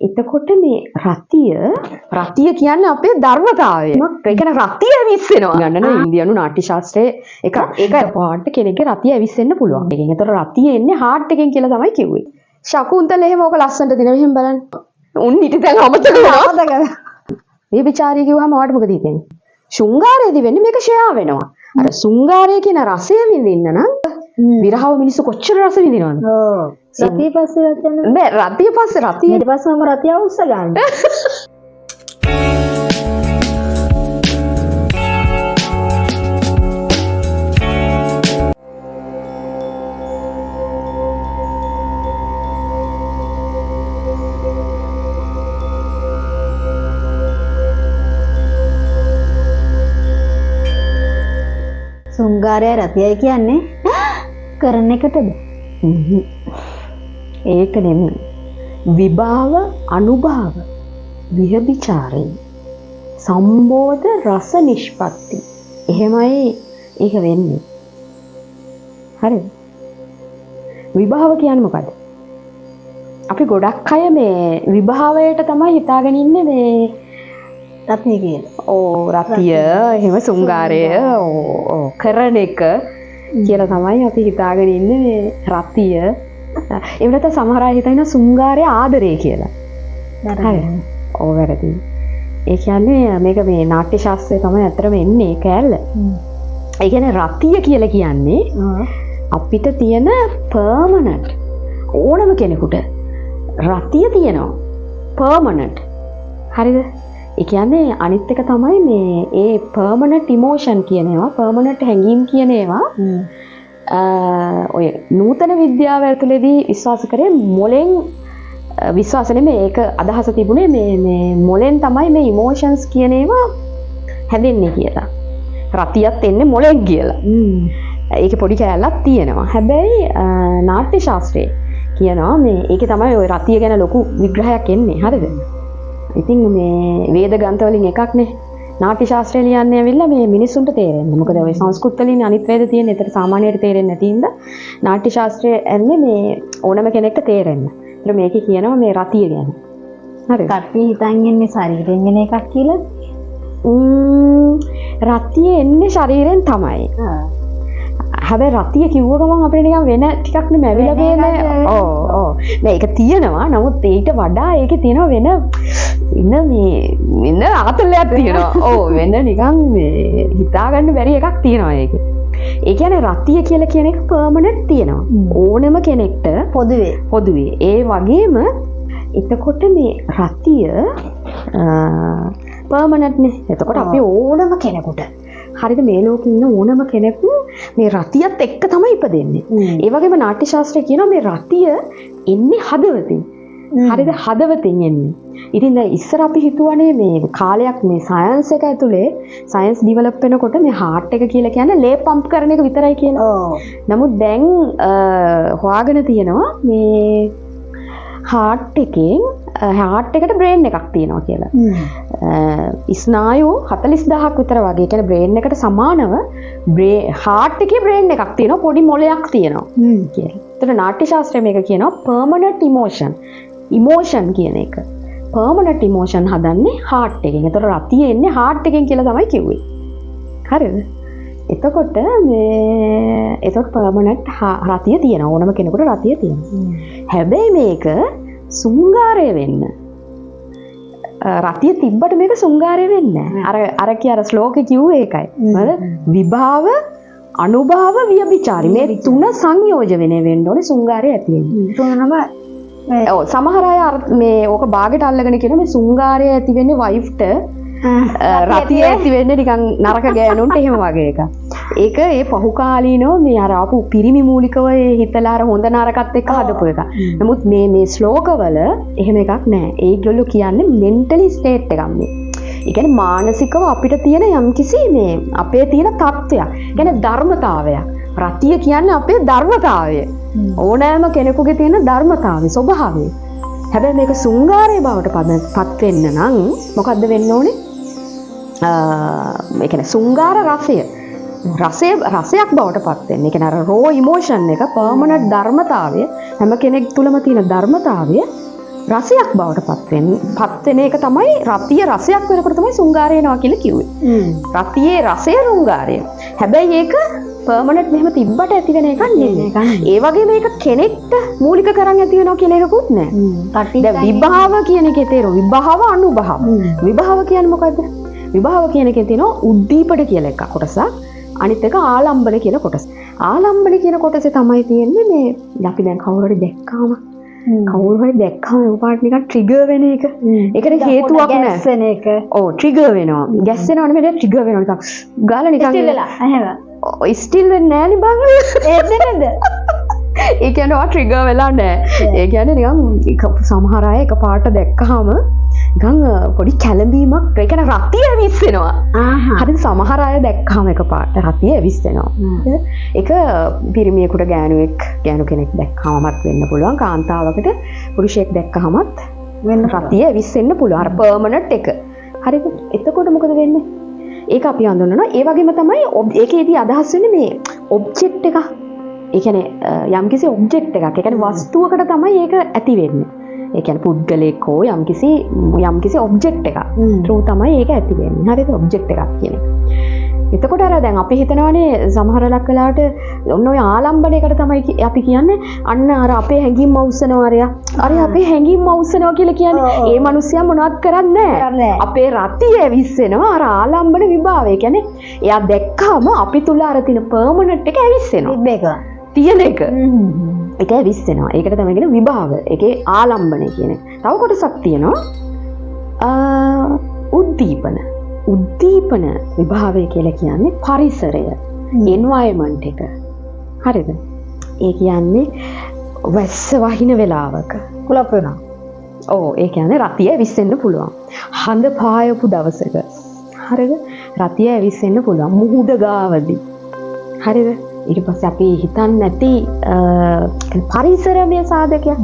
එතකොට මේ රතිය කියන්නේ අපේ ධර්මතාවය. ඒ කියන්නේ රතිය ඇවිස්සෙනවා. ගන්නන ඉන්දියානු නාට්‍ය ශාස්ත්‍රයේ ඒක පාට කෙනෙක්ගේ රතිය ඇවිස්සෙන්න පුළුවන්. ඒකෙන් ඒතර රතිය එන්නේ හાર્ට් එකෙන් කියලා තමයි කිව්වේ. ශකුන්තල එහෙම ඕක ලස්සනට දින මෙහෙම බලන්න. උන් හිටි දැන් අමතක වුණා. මේ ਵਿਚාරී කිව්වම ඔයාලට මොකද හිතෙන්නේ? ශෘංගාරයේදී වෙන්නේ මේක ෂෙයා වෙනවා. අර ශෘංගාරය කියන රසය විඳින්න නම් විරහව මිනිස්සු කොච්චර රස විඳිනවද? ඔව්. රතිය පස්සේ යන්නේ. නෑ රතිය ඊට පස්සේම රතිය අවුස්ස ගන්න. ශෘංගාරය රතියයි කියන්නේ කරන එකටද? ඒක නෙමෙයි. විභාව අනුභව විහබිචාරය සම්බෝධ රස නිෂ්පත්ති. එහෙමයි ඒක වෙන්නේ. හරිද? විභාව කියන්නේ මොකද්ද? අපි ගොඩක් අය මේ විභාවයට තමයි හිතාගෙන ඉන්නේ මේ රතිය කියලා. ඕ රතිය එහෙම ශෘංගාරය කරන එක කියලා තමයි අපි හිතාගෙන ඉන්නේ මේ රතිය. ඒ වෙනත සමහර අය හිතන ශෘංගාරය ආදරය කියලා. හරි. ඔව් වැරදි. ඒ කියන්නේ මේක මේ නාට්‍ය ශාස්ත්‍රයේ තමයි අතරම එන්නේ කෑල්ල. ඒ කියන්නේ රතිය කියලා කියන්නේ අපිට තියෙන පර්මනන්ට් ඕනම කෙනෙකුට රතිය තියෙනවා. පර්මනන්ට්. හරිද? ඒ කියන්නේ අනිත් එක තමයි මේ ඒ පර්මනන්ට් ඉමෝෂන් කියන ඒවා පර්මනන්ට් හැඟීම් කියන ඒවා ඔය නූතන විද්‍යාව ඇතුළේදී විශ්වාස කරේ මොලෙන් විශ්වාස නෙමෙයි ඒක අදහස තිබුණේ මේ මොලෙන් තමයි මේ ඉමෝෂන්ස් කියන ඒවා හැදෙන්නේ කියලා. රතියත් එන්නේ මොලෙන් කියලා. ඒකේ පොඩි කැලලක් තියෙනවා. හැබැයි නාට්‍ය ශාස්ත්‍රයේ කියනවා මේ ඒකේ තමයි ওই රතිය ගැන ලොකු විග්‍රහයක් එන්නේ. හරිද? ඉතින් මේ වේද ග්‍රන්ථ වලින් එකක්නේ නාට්‍ය ශාස්ත්‍රය ලියන්නේ ඇවිල්ලා මේ මිනිස්සුන්ට තේරෙන්නේ. මොකද ওই සංස්කෘත වලින් අනිත් වේද තියෙන. ඒතර සාමාන්‍යයට තේරෙන්නේ නැති හින්දා නාට්‍ය ශාස්ත්‍රය ඇන්නේ මේ ඕනම කෙනෙක්ට තේරෙන්න. ඒතර මේකේ කියනවා මේ රතිය ගැන. හරිද? කට්ටිය හිතන් ඉන්නේ ශරීරයෙන් එන එකක් කියලා. රතිය එන්නේ ශරීරයෙන් තමයි. හැබැයි රතිය කිව්ව ගමන් අපිට නිකන් වෙන ටිකක් නෙමෙයි ඇවිල්ලා පේන්නේ. ඔව්. නෑ ඒක තියෙනවා. නමුත් ඊට වඩා ඒකේ තියෙනවා වෙන ආතලයක් තියෙනවා. ඔව් වෙන නිකන් මේ හිතාගන්න බැරි එකක් තියෙනවා ඒකේ. ඒ කියන්නේ රතිය කියලා කියන එක පර්මනන්ට් තියෙනවා. ඕනම කෙනෙක්ට පොදුවේ. ඒ වගේම එතකොට මේ රතිය පර්මනන්ට් නේ. එතකොට අපි ඕනම කෙනෙකුට හරිද මේ ලෝකේ ඉන්න ඕනම කෙනෙකු මේ රතියත් එක්ක තමයි ඉපදෙන්නේ. ඒ වගේම නාට්‍ය ශාස්ත්‍රය කියනවා මේ රතිය එන්නේ හදවතින්. හරිද හදවතින් එන්නේ. ඉතින් දැන් ඉස්සර අපි හිතුවනේ මේ කාලයක් මේ සයන්ස් එක ඇතුලේ සයන්ස් ඩිවෙලොප් වෙනකොට මේ හાર્ට් එක කියලා කියන්නේ ලේ පම්ප් කරන එක විතරයි කියලා. නමුත් දැන් හොයාගෙන තියෙනවා මේ හાર્ට් එකට බ්‍රේන් එකක් තියෙනවා කියලා. ස්නායු 40000ක් විතර වගේ. ඒ කියන්නේ බ්‍රේන් එකට සමානව හાર્ට් එකේ බ්‍රේන් එකක් තියෙනවා. පොඩි මොලයක් තියෙනවා කියලා. ඒතර නාට්‍ය ශාස්ත්‍රයේ මේක කියනවා පර්මනන්ට් ඉමෝෂන් කියන එක. පර්මනන්ට් ඉමෝෂන් හදන්නේ හાર્ට් එකෙන්. ඒතර රතිය එන්නේ හાર્ට් එකෙන් කියලා තමයි කිව්වේ. හරිද? එතකොට පර්මනන්ට් රතිය තියෙනවා. ඕනම කෙනෙකුට රතිය තියෙනවා. හැබැයි මේක ශෘංගාරය වෙන්න. රතිය තිබ්බට මේක ශෘංගාරය වෙන්නේ නැහැ. අර කිය ශ්ලෝකේ කිව්වේ ඒකයි. හරිද? විභාව අනුභව වියබිචාරි මේ තුන සංයෝජනය වෙන්න ඕනේ ශෘංගාරය ඇති වෙන්න. ඔව් සමහර අය මේ ඕක බාගෙට අල්ලගෙන කියන මේ ශෘංගාරය ඇති වෙන්නේ වයිෆ්ට රතිය ඇති වෙන්නේ නිකන් නරක ගෑනුන්ට එහෙම වගේ එකක්. ඒක ඒ පහුකාලීනව මේ අර ආපු පිරිමි මූලිකව ඒ හිතලා අර හොඳ නරකත් එක්ක හදපු එක. නමුත් මේ ශ්ලෝකවල එහෙම එකක් නැහැ. ඒගොල්ලෝ කියන්නේ මෙන්ටලි ස්ටේට් එකක් මේ. ඒ කියන්නේ මානසිකව අපිට තියෙන යම්කිසි මේ අපේ තියෙන තත්ත්වයක්. ඒ කියන්නේ ධර්මතාවයක්. රතිය කියන්නේ අපේ ධර්මතාවය. ඕනෑම කෙනෙකුගේ තියෙන ධර්මතාවය, ස්වභාවය. හැබැයි මේක ශෘංගාරයේ බවට පත් වෙන්න නම් මොකද්ද වෙන්න ඕනේ? ඒ කියන්නේ ශෘංගාර රසයක් බවට පත් වෙන්න. ඒ කියන්නේ අර රෝ ඉමෝෂන් එක පර්මනන්ට් ධර්මතාවය හැම කෙනෙක් තුළම තියෙන ධර්මතාවය රසයක් බවට පත් වෙන එක තමයි රතිය රසයක් වෙනකොට තමයි සුංගාරය එනවා කියලා කිව්වේ. රතියේ රසය රුංගාරය. හැබැයි ඒක පර්මනන්ට් මෙහෙම තිබ්බට ඇති වෙන එකක් නෙමෙයි. ඒ වගේ මේක කෙනෙක්ට මූලික කරන් ඇති වෙනවා කියලා එකකුත් නැහැ. දැන් විභාව කියන එකේ තේරුම විභාව අනුභව. විභාව කියන්නේ මොකද්ද? විභාව කියන එකේ තියෙනවා උද්දීපන කියලා එක කොටසක්. අනිත් එක ආලම්බන කියන කොටස. ආලම්බන කියන කොටසේ තමයි තියෙන්නේ මේ අපි දැන් කවුරු හරි දැක්කාම උපාට නිකන් ට්‍රිගර් වෙන එක. ඒකට හේතුවක් නැහැ. ගැස්සෙන එක. ඔව් ට්‍රිගර් වෙනවා. ගැස්සෙනව නෙමෙයි ට්‍රිගර් වෙනවා නිකන්. ගාලා නිකන් ඉස්ටිල්ලා. එහෙම. ස්ටිල් වෙන්නේ නැහැ නේ බං. ඒත් නේද? ඒ කියන්නේ ඔය ට්‍රිගර් වෙලා නැහැ. ඒ කියන්නේ නිකන් සමහර අය එකපාරට දැක්කහම නිකන් පොඩි කැළඹීමක් ඒ කියන්නේ රතිය ඇවිස්සෙනවා. හරිද? සමහර අය දැක්කහම එකපාරට රතිය ඇවිස්සෙනවා. ඒක පිරිමියෙකුට ගෑනු කෙනෙක් දැක්කමත් වෙන්න පුළුවන්. කාන්තාවකට පුරුෂයෙක් දැක්කහමත් වෙන රතිය ඇවිස්සෙන්න පුළුවන්. අර පර්මනන්ට් එක. හරිද? එතකොට මොකද වෙන්නේ? ඒක අපි හඳුන්වනවා. ඒ වගේම තමයි ඒකේදී අදහස් වෙන්නේ මේ ඔබ්ජෙක්ට් එක. ඒ කියන්නේ යම්කිසි ඔබ්ජෙක්ට් එකක්. ඒ කියන්නේ වස්තුවකට තමයි ඒක ඇති වෙන්නේ. ඒ කියන්නේ පුද්ගලයෙක් හෝ යම්කිසි ඔබ්ජෙක්ට් එකක්. ත්‍රූ තමයි ඒක ඇති වෙන්නේ. හරිද? ඔබ්ජෙක්ට් එකක් කියන එක. එතකොට අර දැන් අපි හිතනවානේ සමහර ලක්කලාට ඔන්න ඔය ආලම්බණයකට තමයි අපි කියන්නේ අන්න අර අපේ හැඟීම් අවුස්සනවා අර අපේ හැඟීම් අවුස්සනවා කියලා කියන්නේ ඒ මිනිස්සයා මොනවත් කරන්නේ නැහැ. අපේ රතිය ඇවිස්සෙනවා අර ආලම්බන විභාවය. ඒ කියන්නේ එයා දැක්කම අපි තුල අර තියෙන පර්මනන්ට් එක ඇවිස්සෙනවා. තියෙන එක. ඒක ඇවිස්සෙනවා. ඒකට තමයි කියන්නේ විභාව. ඒකේ ආලම්බණය කියන්නේ. තව කොටසක් තියෙනවා උද්දීපන විභාවය කියලා කියන්නේ පරිසරය, එන්වයරන්මන්ට් එක. හරිද? ඒ කියන්නේ වැස්ස වහින වෙලාවක කුලප් වෙනවා. ඔව් ඒ කියන්නේ රතිය ඇවිස්සෙන්න පුළුවන්. හඳ පායපු දවසක. හරිද? රතිය ඇවිස්සෙන්න පුළුවන්. මුහුද ගාවදී. හරිද? ඊට පස්සේ අපි හිතන්නේ නැති පරිසරමය සාධකයක්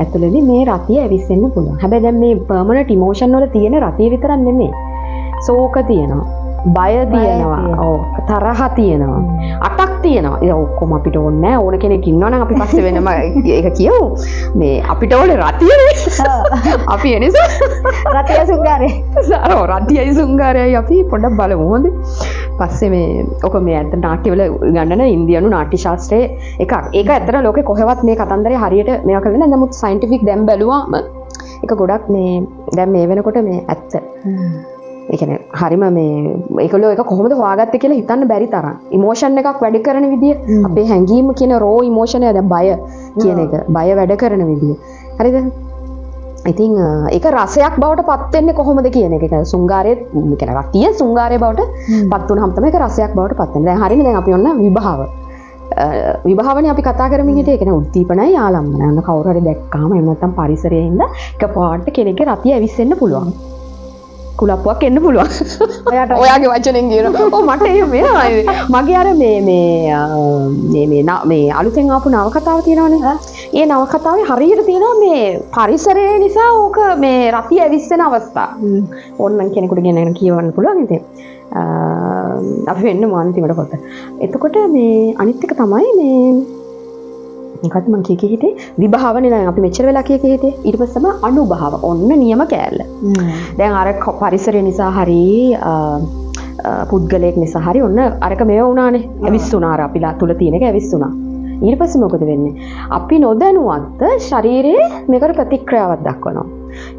ඇතුළේදී මේ රතිය ඇවිස්සෙන්න පුළුවන්. හැබැයි දැන් මේ පර්මනන්ට් ඉමෝෂන් වල තියෙන රතිය විතරක් නෙමෙයි. සෝක තියෙනවා, බය තියෙනවා, ඔව් තරහ තියෙනවා, අටක් තියෙනවා. ඒක ඔක්කොම අපිට ඕනේ නැහැ. ඕන කෙනෙක් ඉන්නවනම් අපි පස්සේ වෙනම ඒක කියමු. මේ අපිට ඕනේ රතියනේ. අපි එනිසා රතිය සුංගාරේ. රතියයි සුංගාරයයි අපි පොඩ්ඩක් බලමු. හොඳ. පස්සේ මේ ඔක මේ ඇත්ත නාට්‍යවල ගන්නන ඉන්දියානු නාට්‍ය ශාස්ත්‍රයේ එකක්. ඒක ඇත්තට ලෝකේ කොහෙවත් මේ කතන්දරේ හරියට මේවා කරලා නැහැ. නමුත් සයන්ටිෆික් දැන් බැලුවාම ඒක ගොඩක් මේ දැන් මේ වෙනකොට මේ ඇත්ත. ඒ කියන්නේ හරිම මේ ඒකලෝ එක කොහොමද හොයාගත්තේ කියලා හිතන්න බැරි තරම් ඉමෝෂන් එකක් වැඩ කරන විදිය අපේ හැඟීම කියන රෝ ඉමෝෂන් එක දැන් බය කියන එක බය වැඩ කරන විදිය හරිද ඉතින් ඒක රසයක් බවට පත් වෙන්නේ කොහොමද කියන එක කියන්නේ සුංගාරයේ කියන රතිය සුංගාරය බවට පත් වුණාම තමයි ඒක රසයක් බවට පත් වෙන්නේ දැන් හරිනේ දැන් අපි ඔන්න විභාවනේ අපි කතා කරමින් හිටියේ ඒ කියන්නේ උද්දීපනයි ආලම්බනයි අන්න කවුරු හරි දැක්කාම එහෙම නැත්නම් පරිසරයේ ඉඳ එකපාරට කෙනෙක්ගේ රතිය ඇවිස්සෙන්න පුළුවන් කුලප්පුවක් එන්න පුළුවන්. ඔයාගේ වචනෙන් කියනවා. ඔව් මට එහෙම වෙනවා. මගේ අර මේ අලුතෙන් ආපු නවකතාව තියෙනවනේ. ඒ නවකතාවේ හරියට තියෙනවා මේ පරිසරය නිසා ඕක මේ රතිය ඇවිස්සෙන අවස්ථා. ඕන්නම් කෙනෙකුට ගෙන කියවන්න පුළුවන් ඉතින්. අපි වෙන්න මාන්තිමට පොත. එතකොට මේ අනිත් එක තමයි මේ මොකක්ද මං කිය හිතේ විභාවනේ දැන් අපි මෙච්චර වෙලා කිය හිතේ ඊට පස්සේ තමයි අනුභව ඔන්න නියම කෑල්ල. දැන් අර පරිසරය නිසා හරි පුද්ගලයෙක් නිසා හරි ඔන්න අරක මේව වුණානේ ඇවිස්සුණා අර අපිලා තුල තියෙන එක ඇවිස්සුණා. ඊට පස්සේ මොකද වෙන්නේ? අපි නොදැනුවත් ශරීරයේ මේකට ප්‍රතික්‍රියාවක් දක්වනවා.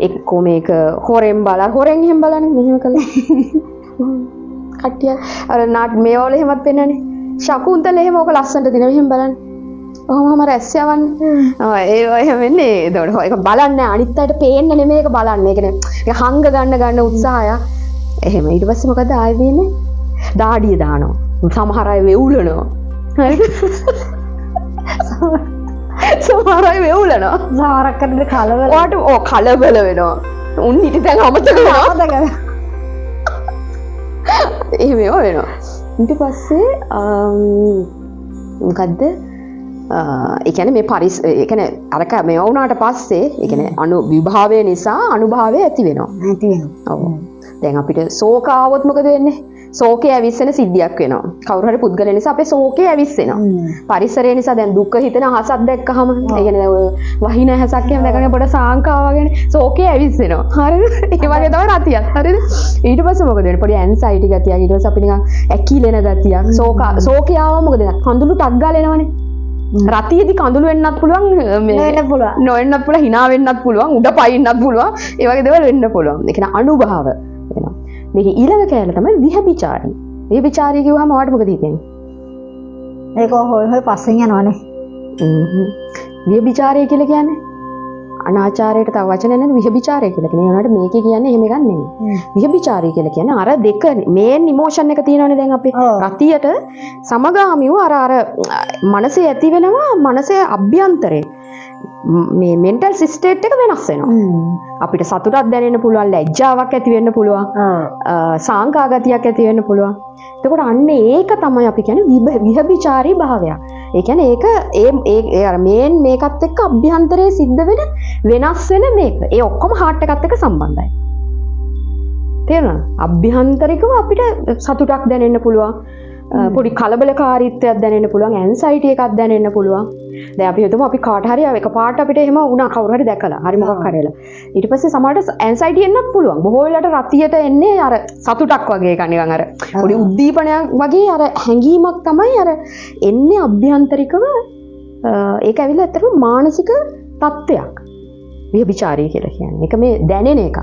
එක්කෝ මේක හොරෙන් එහෙම බලන්නේ මෙහෙම කළා. කට්ටිය අර නාට් මේවල එහෙමත් වෙන්නනේ. ශකුන්තල එහෙම ඕක ලස්සනට දින මෙහෙම බලන්න. ඔහොම රැස් යවන්නේ. ඒ එහෙම වෙන්නේ. ඒතකොට ඒක බලන්නේ අනිත් අයට පේන්න නෙමෙයි ඒක බලන්නේ. ඒ කියන්නේ ඒක හංග ගන්න උත්සාහය. එහෙම ඊට පස්සේ මොකද ආයෙ වෙන්නේ? දාඩිය දානවා. සමහර අය වෙවුලනවා. හරිද? සමහර අය වෙවුලනවා. සමහරක් කරන්නේ කලබල. ඔයාට කලබල වෙනවා. උන් හිටි දැන් අමතක වෙනවා. එහෙම වෙනවා. ඊට පස්සේ මොකද්ද? ඒ කියන්නේ මේ ඒ කියන්නේ අරක මේ වුණාට පස්සේ ඒ කියන්නේ විභාවය නිසා අනුභවය ඇති වෙනවා. ඔව්. දැන් අපිට ශෝක ආවොත් මොකද වෙන්නේ? ශෝකය ඇවිස්සෙන සිද්ධියක් වෙනවා. කවුරු හරි පුද්ගලයා නිසා අපේ ශෝකය ඇවිස්සෙනවා. පරිසරය නිසා දැන් දුක හිතෙන අහසක් දැක්කහම ඒ කියන්නේ ඔය වහින ඇහසක් එහෙම දැකගෙන පොඩ සාංකාව වගේනේ ශෝකය ඇවිස්සෙනවා. හරිද? ඒ වගේ තමයි රතියක්. හරිද? ඊට පස්සේ මොකද වෙන්නේ? පොඩි ඇන්සයිටි ගතියක්. ඊට පස්සේ අපි නිකන් ඇකිලෙන ගතියක්. ශෝකය ආවම මොකද වෙන්නේ? කඳුළු ටක් ගාලා එනවනේ. රතියේදී කඳුළු වෙන්නත් පුළුවන් නොවෙන්නත් පුළුවන් hina වෙන්නත් පුළුවන් උඩ පයින්නත් පුළුවන් ඒ වගේ දේවල් වෙන්න පුළුවන්. ඒ කියන්නේ අනුභව වෙනවා. මේක ඊළඟ කැලේ තමයි විහබිචාරී. විහබිචාරී කිව්වම ඔයාලට මොකද හිතෙන්නේ? ඒක හොය පස්සෙන් යනවනේ. විහබිචාරය කියලා කියන්නේ අනාචාරයට තව වචන නැහැ විහබිචාරය කියලා කියන්නේ. ඒනට මේකේ කියන්නේ එහෙම එකක් නෙමෙයි. විහබිචාරය කියලා කියන්නේ අර දෙක මේන් ඉමෝෂන් එක තියෙනවනේ දැන් අපේ රතියට සමගාමීව අර මනසේ ඇති වෙනවා මනසේ අභ්‍යන්තරේ මේ මෙන්ටල් සිස්ටේට් එක වෙනස් වෙනවා. අපිට සතුටක් දැනෙන්න පුළුවන්, ලැජ්ජාවක් ඇති වෙන්න පුළුවන්, සාංකා ගතියක් ඇති වෙන්න පුළුවන්. එතකොට අන්න ඒක තමයි අපි කියන්නේ විහබිචාරී භාවයක්. ඒ කියන්නේ ඒක ඒ අර මේන් මේකත් එක්ක අභ්‍යන්තරයේ සිද්ධ වෙන වෙනස් වෙන මේක. ඒ ඔක්කොම හાર્ට් එකත් එක්ක සම්බන්ධයි. තේරුණාද? අභ්‍යන්තරිකව අපිට සතුටක් දැනෙන්න පුළුවන්. පොඩි කලබලකාරීත්වයක් දැනෙන්න පුළුවන්, ඇන්සයිටි එකක් දැනෙන්න පුළුවන්. දැන් අපි හිතමු අපි කාට හරි එකපාරට අපිට එහෙම වුණා කවුරු හරි දැකලා හරි මොකක් හරි වෙලා. ඊට පස්සේ සමහරට ඇන්සයිටි එන්නත් පුළුවන්. බොහෝ වෙලාවට රතියට එන්නේ අර සතුටක් වගේ එක නිකන් අර පොඩි උද්දීපනයක් වගේ අර හැඟීමක් තමයි අර එන්නේ අභ්‍යන්තරිකව. ඒක ඇවිල්ලා ඇත්තටම මානසික තත්ත්වයක්. විහබිචාරී කියලා කියන්නේ. ඒක මේ දැනෙන එක.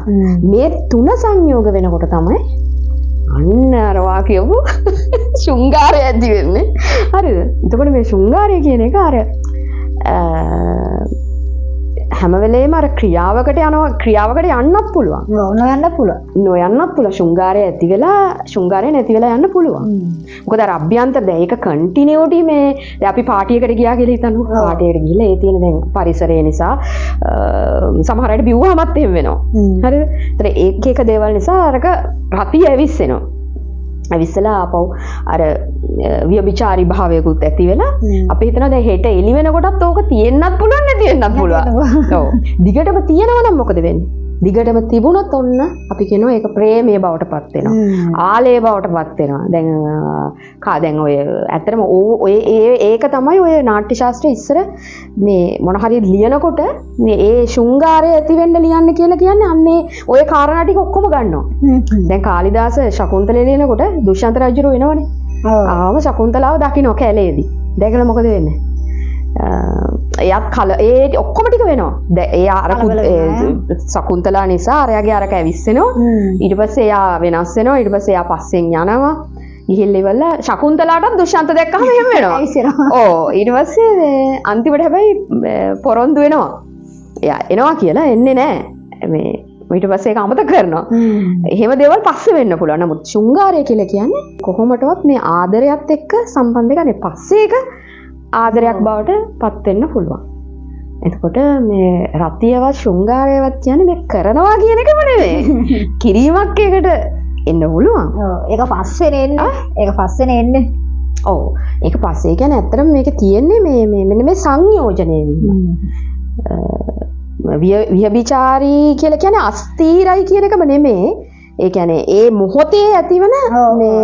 මේ තුන සංයෝග වෙනකොට තමයි අන්න අරවා කියවු ශෘංගාරය ඇති වෙන්නේ. හරිද? එතකොට මේ ශෘංගාරය කියන එක අර හැම වෙලේම අර ක්‍රියාවකට යන්නත් පුළුවන්. නොයන්නත් පුළුවන්. නොයන්නත් පුළුවන්. ශෘංගාරය ඇති වෙලා ශෘංගාරය නැති වෙලා යන්න පුළුවන්. මොකද අර අභ්‍යන්තර දැන් ඒක කන්ටිනියුටි මේ දැන් අපි පාටියකට ගියා කියලා හිතන්නකො. පාටියකට ගිහලා ඒ තියෙන දැන් පරිසරය නිසා සමහර අයට බිව්වමත් එහෙම වෙනවා. හරිද? ඒතර ඒක දේවල් නිසා අරක රතිය ඇවිස්සෙනවා. ඇවිස්සලා ආපහු අර වියබිචාරී භාවයකුත් ඇති වෙලා අපි හිතනවා දැන් හෙට එළි වෙනකොටත් ඕක තියෙන්නත් පුළුවන් නැති වෙන්නත් පුළුවන්. ඔව්. දිගටම තියෙනවා නම් මොකද වෙන්නේ? දිගටම තිබුණොත් ඔන්න අපි කියනවා ඒක ප්‍රේමයේ බවට පත් වෙනවා. ආලයේ බවට පත් වෙනවා. දැන් ඔය ඇත්තටම ඔය ඒක තමයි ඔය නාට්‍ය ශාස්ත්‍රයේ ඉස්සර මේ මොන හරි ලියනකොට මේ ඒ ශෘංගාරය ඇති වෙන්න ලියන්න කියලා කියන්නේ අන්නේ ඔය කාරණා ටික ඔක්කොම ගන්නවා. දැන් කාලිදාස ශකුන්තලේ ලියනකොට දුෂ්යන්ත රජුරු වෙනවනේ. ආවම ශකුන්තලාව දකින්න කැලේදී. දැකලා මොකද වෙන්නේ? එයාත් ඒ ඔක්කොම ටික වෙනවා. දැන් එයා අර ශකුන්තලා නිසා අරයාගේ අරක ඇවිස්සෙනවා. ඊට පස්සේ එයා වෙනස් වෙනවා. ඊට පස්සේ එයා පස්සෙන් යනවා. ගිහිල්ලා ඉවරලා ශකුන්තලාටත් දුෂ්යන්ත දැක්කම එහෙම වෙනවා. ඇවිස්සෙනවා. ඔව්. ඊට පස්සේ අන්තිමට හැබැයි පොරොන්දු වෙනවා. එයා එනවා කියලා එන්නේ නැහැ. මේ ඊට පස්සේ ඒක අමතක කරනවා. එහෙම දේවල් පස්සේ වෙන්න පුළුවන්. නමුත් ශෘංගාරය කියලා කියන්නේ කොහොමටවත් මේ ආදරයත් එක්ක සම්බන්ධ එකනේ. පස්සේ ඒක ආදරයක් බවට පත් වෙන්න පුළුවන්. එතකොට මේ රතියවත් ශෘංගාරයවත් කියන්නේ මේ කරනවා කියන එකම නෙවෙයි. කිරීමක් එකට එන්න පුළුවන්. ඒක පස්සේ එන්නේ. ඒක පස්සේ එන්නේ. ඔව්. ඒක පස්සේ කියන්නේ ඇත්තටම මේක තියෙන්නේ මේ මෙන්න මේ සංයෝජනය වීම. විහබිචාරී කියලා කියන්නේ අස්තීරයි කියන එකම නෙමෙයි. ඒ කියන්නේ ඒ මොහොතේ ඇතිවන මේ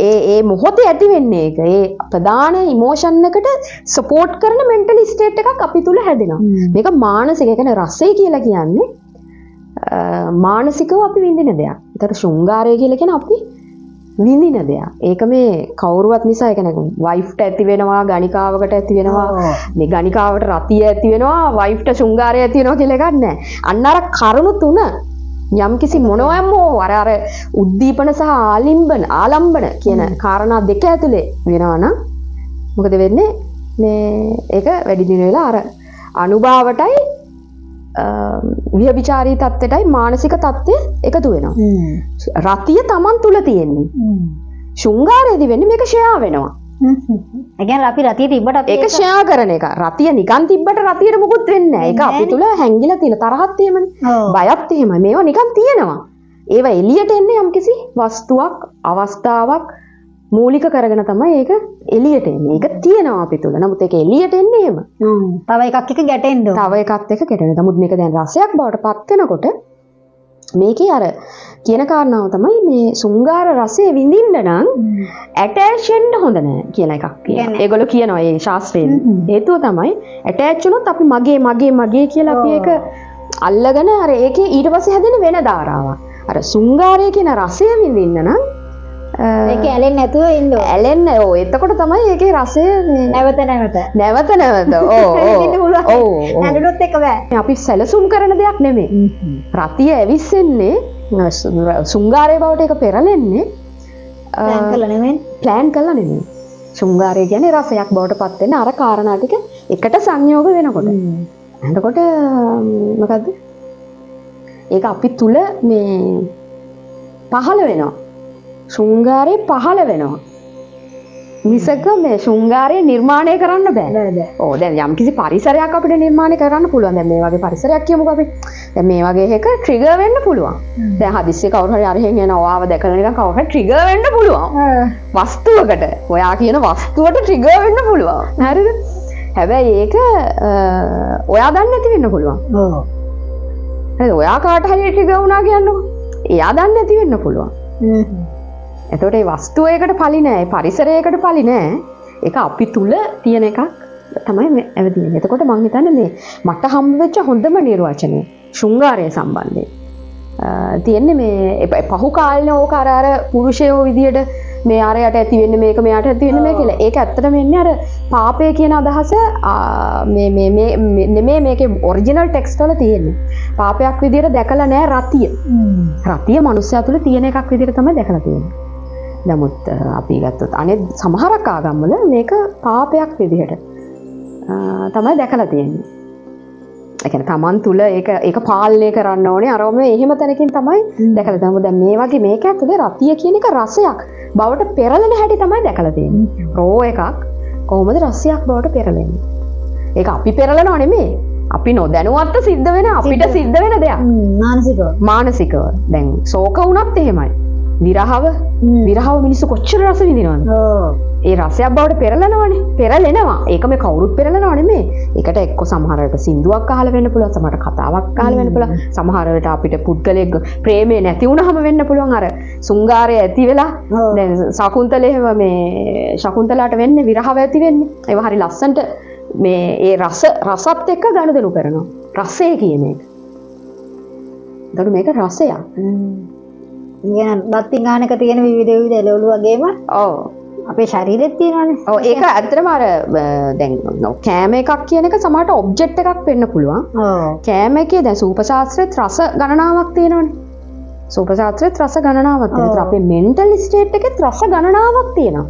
ඒ මොහොතේ ඇති වෙන්නේ ඒක. ඒ ප්‍රධාන ඉමෝෂන් එකට සපෝට් කරන මෙන්ටල් ස්ටේට් එකක් අපි තුල හැදෙනවා. මේක මානසික. ඒ කියන්නේ රසය කියලා කියන්නේ මානසිකව අපි විඳින දෙයක්. ඒතර ශෘංගාරය කියලා කියන්නේ අපි විඳින දෙයක්. ඒක මේ කවුරුවත් නිසා ඒ කියන්නේ වයිෆ්ට ඇති වෙනවා, ගණිකාවකට ඇති වෙනවා, මේ ගණිකාවට රතිය ඇති වෙනවා, වයිෆ්ට ශෘංගාරය ඇති වෙනවා කියලා එකක් නැහැ. අන්න අර කරුණු තුන යම් කිසි මොනවම්මෝ අර උද්දීපන සහ ආලම්බන කියන කාරණා දෙක ඇතුලේ වෙනවා නම් මොකද වෙන්නේ? මේ ඒක වැඩි දින වෙලා අර අනුභවයටයි විහබිචාරී තත්ත්වයටයි මානසික තත්ත්වය එකතු වෙනවා. රතිය Taman තුල තියෙන්නේ. ශෘංගාරයේදී වෙන්නේ මේක ෂෙයා වෙනවා. ඒ කියන්නේ අපි රතිය තිබ්බට ඒක ෂෙයා කරන එක. රතිය නිකන් තිබ්බට රතියට මොකුත් වෙන්නේ නැහැ. ඒක අපි තුල හැංගිලා තියෙන තරහක් එහෙමනේ. බයත් එහෙමයි. මේවා නිකන් තියෙනවා. ඒවා එළියට එන්නේ යම්කිසි වස්තුවක්, අවස්ථාවක් මූලික කරගෙන තමයි ඒක එළියට එන්නේ. ඒක තියෙනවා අපි තුල. නමුත් ඒක එළියට එන්නේ එහෙම. තව එකක් එක ගැටෙන්න ඕන. තව එකක් එක ගැටෙන්න. නමුත් මේක දැන් රසයක් බවට පත් වෙනකොට මේකේ අර කියන කාරණාව තමයි මේ සුංගාර රසය විඳින්න නම් ඇටච් වෙන්න හොඳ නැහැ කියන එකක් කියනවා. ඒගොල්ලෝ කියනවා ඒ ශාස්ත්‍රයෙන්. හේතුව තමයි ඇටච් වුණොත් අපි මගේ කියලා අපි ඒක අල්ලගෙන අර ඒකේ ඊට පස්සේ හැදෙන වෙන ධාරාවක්. අර සුංගාරය කියන රසය විඳින්න නම් ඒක ඇලෙන්නේ නැතුව ඉන්න ඕන. ඇලෙන්න ඕ එතකොට තමයි ඒකේ රසය නැවත ඇඬුනොත් එක බෑ. අපි සැලසුම් කරන දෙයක් නෙමෙයි. රතිය ඇවිස්සෙන්නේ සුංගාරය බවට එක පෙරලෙන්නේ ප්ලෑන් කළා නෙමෙයි. සුංගාරය කියන්නේ රසයක් බවට පත් වෙන අර කාරණා ටික එකට සංයෝග වෙනකොට. එතකොට මොකද්ද? ඒක අපි තුල මේ පහළ වෙනවා. ශෘංගාරය පහළ වෙනවා. මිසක මේ ශෘංගාරය නිර්මාණය කරන්න බෑ. ඕ දැන් යම්කිසි පරිසරයක් අපිට නිර්මාණය කරන්න පුළුවන්. දැන් මේ වගේ පරිසරයක් කියමුකෝ අපි. දැන් මේ වගේ එක ට්‍රිගර් වෙන්න පුළුවන්. දැන් හදිස්සියේ කවුරු හරි අරහෙන් එන ඔයාව දැකලා නිකන් කවුරු හරි ට්‍රිගර් වෙන්න පුළුවන්. වස්තුවකට. ඔයා කියන වස්තුවට ට්‍රිගර් වෙන්න පුළුවන්. හරිද? හැබැයි ඒක ඔයා දන්නේ නැති වෙන්න පුළුවන්. ඔව්. හරිද? ඔයා කාට හරි ට්‍රිගර් වුණා කියන්නකො. එයා දන්නේ නැති වෙන්න පුළුවන්. එතකොට මේ වස්තුවයකට පලි නෑ, පරිසරයකට පලි නෑ. ඒක අපි තුල තියෙන එකක් තමයි මේ ඇවිදින්නේ. එතකොට මම හිතන්නේ මේ මට හම්බ වෙච්ච හොඳම නිර්වචනය ශෘංගාරය සම්බන්ධයෙන්. තියෙන්නේ මේ පහු කාලේ ඕක අර පුරුෂයෝ විදියට මේ ආරයට ඇති වෙන්නේ මේක මෙයාට ඇති වෙන්නේ මේ කියලා. ඒක ඇත්තටම එන්නේ අර පාපය කියන අදහස මේ මේකේ ඔරිජිනල් ටෙක්ස්ට් වල තියෙන්නේ. පාපයක් විදියට දැකලා නෑ රතිය. රතිය මනුස්සයා තුළ තියෙන එකක් විදියට තමයි දැකලා තියෙන්නේ. නමුත් අපි ගත්තොත් අනෙත් සමහරක් ආගම්වල මේක පාපයක් විදියට තමයි දැකලා තියෙන්නේ. ඒ කියන්නේ Taman තුල ඒක පාලනය කරන්න ඕනේ. අරම එහෙම තැනකින් තමයි දැකලා තියෙන්නේ. දැන් මේ වගේ මේක ඇතුලේ රතිය කියන එක රසයක් බවට පෙරලෙන හැටි තමයි දැකලා තියෙන්නේ. රෝ එකක් කොහොමද රසයක් බවට පෙරලෙන්නේ? ඒක අපි පෙරලනව නෙමෙයි. අපි නොදැනුවත්ව සිද්ධ වෙන අපිට සිද්ධ වෙන දෙයක්. මානසිකව. දැන් ශෝක වුණත් එහෙමයි. විරහව මිනිස්සු කොච්චර රස විඳිනවද? ඒ රසයක් බවට පෙරලනවනේ. පෙරලෙනවා. ඒක මේ කවුරුත් පෙරලනව නෙමෙයි. ඒකට එක්ක සමහර වෙලට සින්දුවක් අහලා වෙන්න පුළුවන්, සමහරට කතාවක් අහලා වෙන්න පුළුවන්. සමහර වෙලට අපිට පුද්ගලයෙක් ප්‍රේමේ නැති වුණාම වෙන්න පුළුවන්. අර සුංගාරය ඇති වෙලා දැන් ශකුන්තලේව මේ ශකුන්තලාට වෙන්නේ විරහව ඇති වෙන්නේ. ඒව හරි ලස්සන්ට මේ ඒ රසත් එක්ක ගනුදෙනු කරනවා. රසය කියන එක. එතකොට මේක රසයක්. ඉගෙන බත්තින් ගානක තියෙන විවිධ එළවලු වගේම ඔව් අපේ ශරීරෙත් තියෙනවානේ. ඔව් ඒක ඇත්තටම අර දැන් කෑම එකක් කියන එක සමහරට ඔබ්ජෙක්ට් එකක් වෙන්න පුළුවන්. ඔව්. කෑම එකේ දැන් සූප ශාස්ත්‍රෙත් රස ගණනාවක් තියෙනවානේ. සූප ශාස්ත්‍රෙත් රස ගණනාවක් තියෙනවා. අපේ මෙන්ටල් ස්ටේට් එකෙත් රස ගණනාවක් තියෙනවා.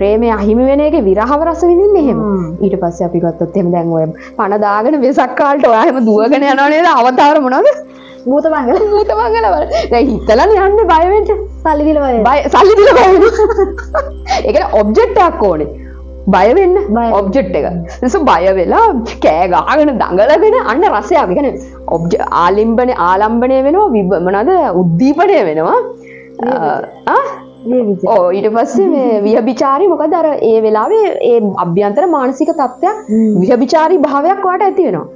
ප්‍රේමය අහිමි වෙන එකේ විරහව රස විඳින්නේ එහෙම. ඊට පස්සේ අපි ගත්තොත් එහෙම දැන් ඔය පණ දාගෙන වෙසක් කාලට ඔයා එහෙම දුවගෙන යනවා නේද? අවතාර මොනවද? භූත මංගල වල. දැන් හිතලානේ යන්නේ බය වෙන්න. සල්ලි දීලා බය වෙන්න. ඒ කියන්නේ ඔබ්ජෙක්ට් එකක් ඕනේ. බය වෙන්න ඔබ්ජෙක්ට් එක. ඊට බය වෙලා කෑ ගහගෙන දඟලගෙන අන්න රසයක්. ඒ කියන්නේ ආලම්බණය වෙනවා මොනවද? උද්දීපනය වෙනවා. ඊට පස්සේ මේ විහබිචාරී මොකද අර ඒ වෙලාවේ ඒ අභ්‍යන්තර මානසික තත්ත්වයක් විහබිචාරී භාවයක් වාට ඇති වෙනවා.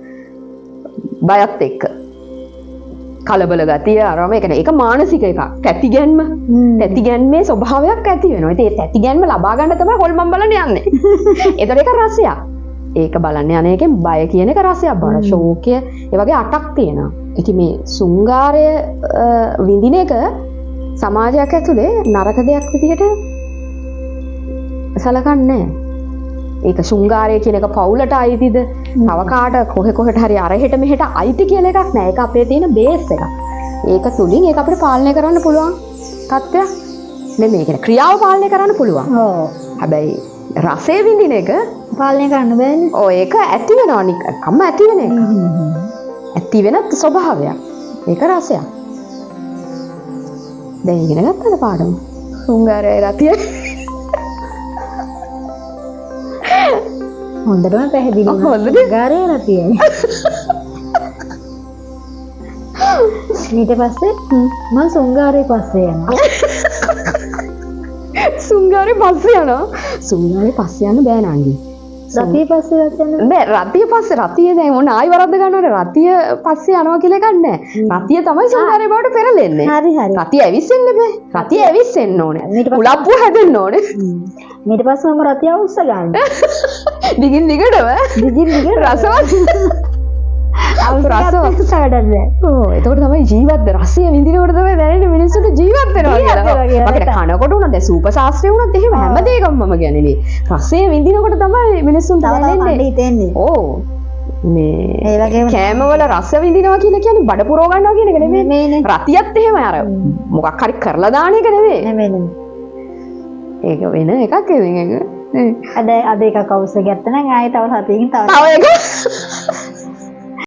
බයත් එක්ක. කලබල ගතිය අරම ඒ කියන්නේ ඒක මානසික එකක්. තැතිගැන්මේ ස්වභාවයක් ඇති වෙනවා. ඉතින් ඒ තැතිගැන්ම ලබා ගන්න තමයි හොල්මන් බලන්න යන්නේ. ඒතර ඒක රසයක්. ඒක බලන්න යන එකෙන් බය කියන එක රසයක් බව. ශෝකය ඒ වගේ 8ක් තියෙනවා. ඉතින් මේ සුංගාරය විඳින එක සමාජයක් ඇතුලේ නරක දෙයක් විදිහට සලකන්නේ නැහැ. ඒක ශෘංගාරය කියන එක පවුලට අයිතිද? තව කාට කොහෙට හරි අරහෙට මෙහෙට අයිති කියලා එකක් නැහැ. ඒක අපේ තියෙන බේස් එකක්. ඒක තුලින් ඒක අපිට පාලනය කරන්න පුළුවන් තත්ත්වයක් නෙමෙයි. ඒක ක්‍රියාව පාලනය කරන්න පුළුවන්. ඔව්. හැබැයි රසය විඳින එක පාලනය කරන්න බෑනේ. ඔව් ඒක ඇති වෙනවා නිකම්ම ඇති වෙන එක. ඇති වෙන ස්වභාවයක්. ඒක රසයක්. දැන් ඉගෙන ගත්තද පාඩම? සුංගාරය රතිය. හොඳටම පැහැදිලි වුණා. හොඳද? සුංගාරය රතිය. ඊට පස්සේ මම සුංගාරේ පස්සේ යනවා. සුංගාරේ පස්සේ යනවා. සුංගාරේ පස්සේ යන්න බෑ නංගි. රතිය පස්සේ යන්න නෑ රතිය පස්සේ රතිය දැන් මොන ආයි වරද්ද ගන්නවද රතිය පස්සේ යනවා කියලා එකක් නෑ. රතිය තමයි සුන්දරේ බවට පෙරලෙන්නේ. හරි හරි. රතිය ඇවිස්සෙන්න බෑ. රතිය ඇවිස්සෙන්න ඕනේ. ඊට පස්සේ- කුලප්පුව හැදෙන්න ඕනේ. ඊට පස්සේ මම රතිය උස්ස ගන්න. දිගින් දිගටම දිගින් දිගට රසවත්. රසවත්. උස්සගඩන්නේ. ඔව් එතකොට තමයි ජීවත් රසය විඳිනකොට තමයි දැනෙන්නේ මිනිස්සුන්ට ජීවත් වෙනවා ජීවත් වෙනවා කියලා. කියලා. අපිට කනකොට උනත් දැන් සූප ශාස්ත්‍රය උනත් එහෙම හැම දෙයකම මම කියන්නේ මේ රසය විඳිනකොට තමයි මිනිස්සුන්ට තව තව කන්න දැනෙන්නේ. හිතෙන්නේ. ඕ මේ ඒ වගේම කෑමවල රස විඳිනවා කියලා කියන්නේ බඩ පුරව ගන්නවා කියන එක නෙමෙයි. නෙමෙයිනේ. රතියත් එහෙම අර මොකක් හරි කරලා දාන එක නෙමෙයි. නෙමෙයි නෙමෙයි. ඒක වෙන එකක් ඒක. අද එකක් අවශ්‍ය ගත්ත නම් ආයෙ තව සතියකින් තව තව එක